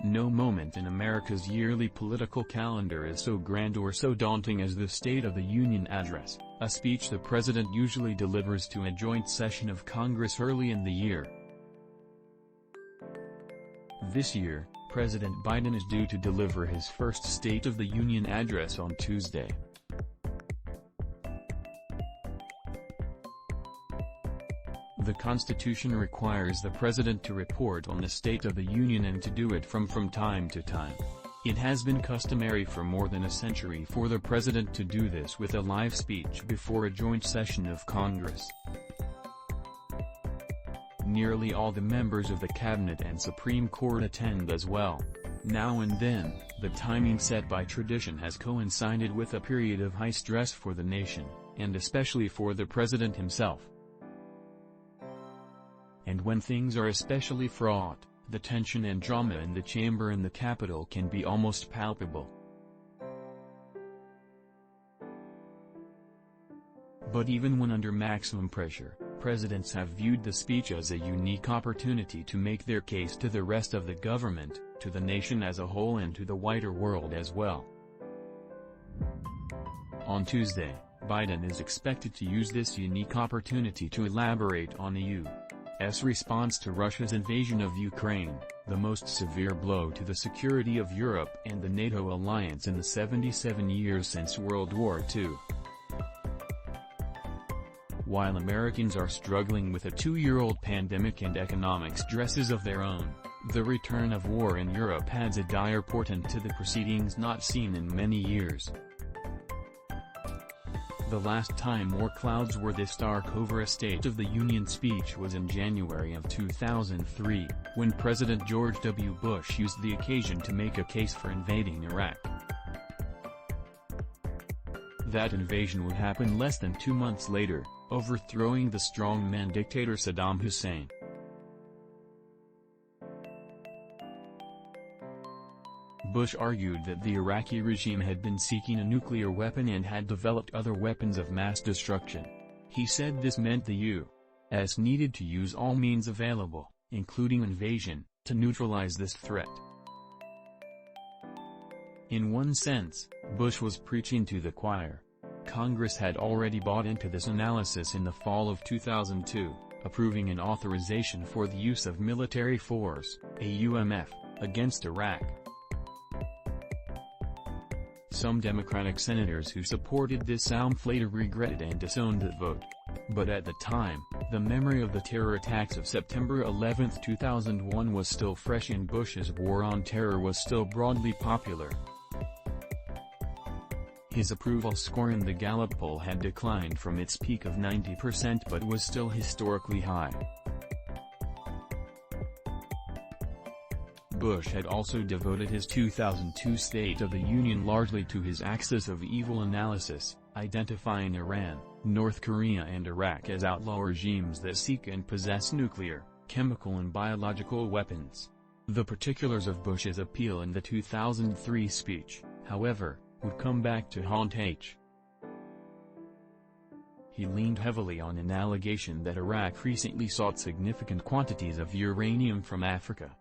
No moment in America's yearly political calendar is so grand or so daunting as the State of the Union address, a speech the president usually delivers to a joint session of Congress early in the year. This year, President Biden is due to deliver his first State of the Union address on Tuesday. The Constitution requires the President to report on the State of the Union and to do it from time to time. It has been customary for more than a century for the President to do this with a live speech before a joint session of Congress. Nearly all the members of the Cabinet and Supreme Court attend as well. Now and then, the timing set by tradition has coincided with a period of high stress for the nation, and especially for the President himself. And when things are especially fraught, the tension and drama in the chamber and the Capitol can be almost palpable. But even when under maximum pressure, presidents have viewed the speech as a unique opportunity to make their case to the rest of the government, to the nation as a whole and to the wider world as well. On Tuesday, Biden is expected to use this unique opportunity to elaborate on the U.S. response to Russia's invasion of Ukraine, the most severe blow to the security of Europe and the NATO alliance in the 77 years since World War II. While Americans are struggling with a 2-year-old pandemic and economic stresses of their own, the return of war in Europe adds a dire portent to the proceedings not seen in many years. The last time more clouds were this dark over a State of the Union speech was in January of 2003, when President George W. Bush used the occasion to make a case for invading Iraq. That invasion would happen less than 2 months later, overthrowing the strongman dictator Saddam Hussein. Bush argued that the Iraqi regime had been seeking a nuclear weapon and had developed other weapons of mass destruction. He said this meant the U.S. needed to use all means available, including invasion, to neutralize this threat. In one sense, Bush was preaching to the choir. Congress had already bought into this analysis in the fall of 2002, approving an authorization for the use of military force, AUMF, against Iraq. Some Democratic senators who supported this AUMF later regretted and disowned the vote. But at the time, the memory of the terror attacks of September 11, 2001 was still fresh and Bush's war on terror was still broadly popular. His approval score in the Gallup poll had declined from its peak of 90% but was still historically high. Bush had also devoted his 2002 State of the Union largely to his axis of evil analysis, identifying Iran, North Korea and Iraq as outlaw regimes that seek and possess nuclear, chemical and biological weapons. The particulars of Bush's appeal in the 2003 speech, however, would come back to haunt H. He leaned heavily on an allegation that Iraq recently sought significant quantities of uranium from Africa.